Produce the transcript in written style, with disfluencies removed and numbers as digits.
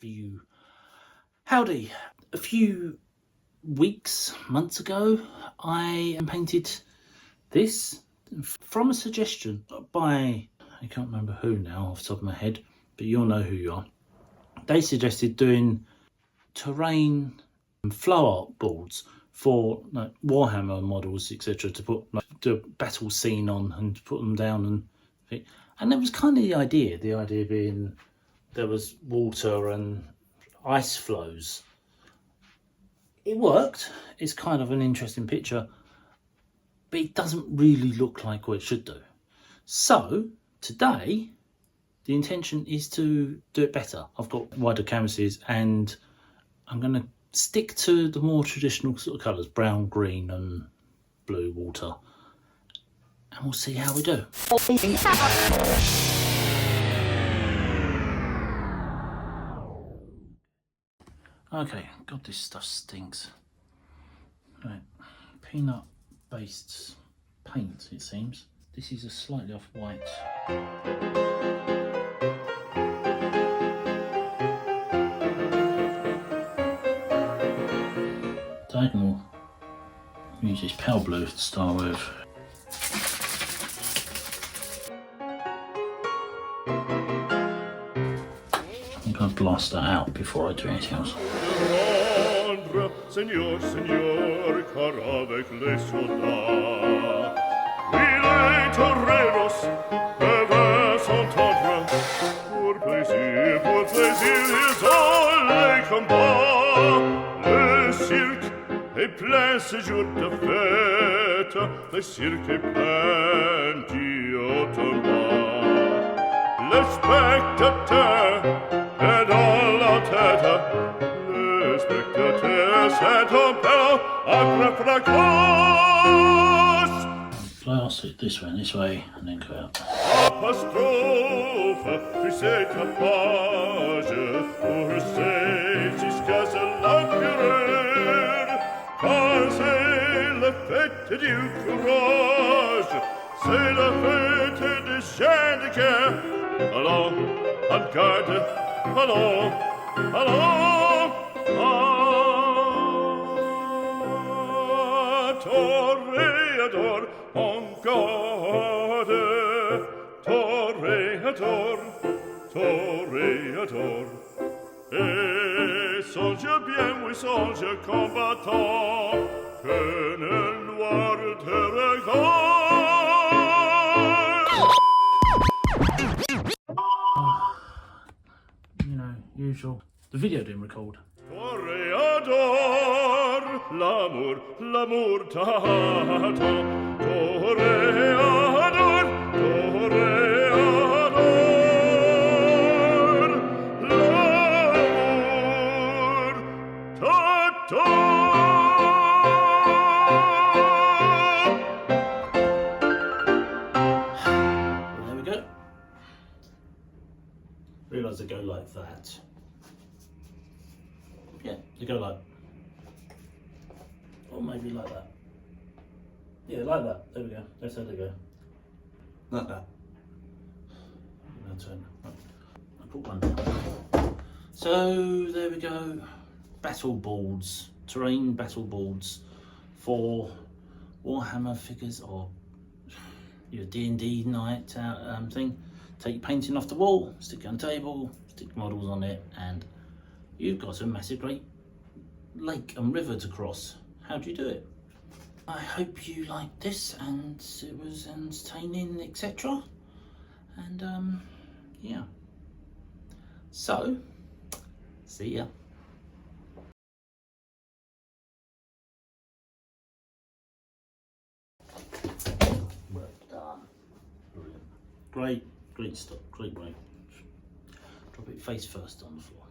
review. Howdy! A few months ago, I painted this from a suggestion by, I can't remember who now off the top of my head, but you'll know who you are. They suggested doing terrain flow art boards for like Warhammer models, etc., to put like the battle scene on and put them down, and that was kind of the idea being there was water and ice flows. It worked. It's kind of an interesting picture, but it doesn't really look like what it should do. So today the intention is to do it better. I've got wider canvases and I'm going to stick to the more traditional sort of colours, brown, green and blue water, and we'll see how we do. Okay, God, this stuff stinks. Right, peanut based paint, it seems. This is a slightly off white. Diagonal. Use this pale blue to start with. I'm going to blast that out before I do anything else. Seigneur, Seigneur, car avec les soldats, il est toreros, peuvent s'entendre, pour plaisir, ils ont les combats, le cirque est plein ce jour de fête, le cirque est plein d'Automate, le spectateur est dans la tête, le spectateur c'est un bel après fracas. Blast it this way, and then go out. Apostrophe, tu sais ta page, pour c'est jusqu'à l'empereur, car c'est la fête du courage, c'est la fête des gens de guerre. Allons, en garde, allons, allons, toréador, en garde, toréador, toréador. Et songe bien, oui, songe combattant, que le noir te regarde. You know, usual. The video didn't record. Toréador, l'amour, l'amour t'attend. Toréador, toréador, l'amour t'attend. There we go. Realise they go like that. Yeah, they go like, or maybe like that. Yeah, like that. There we go. That's how they go. Like that. I'll turn. Right. I'll put one down. So there we go. Battle boards, terrain battle boards for Warhammer figures or your D&D night out thing. Take your painting off the wall, stick it on the table, stick models on it, and you've got a massive great lake and river to cross. How do you do it? I hope you liked this and it was entertaining, etc. And yeah. So, see ya. Well done. Brilliant. Great stuff, great. Drop it face first on the floor.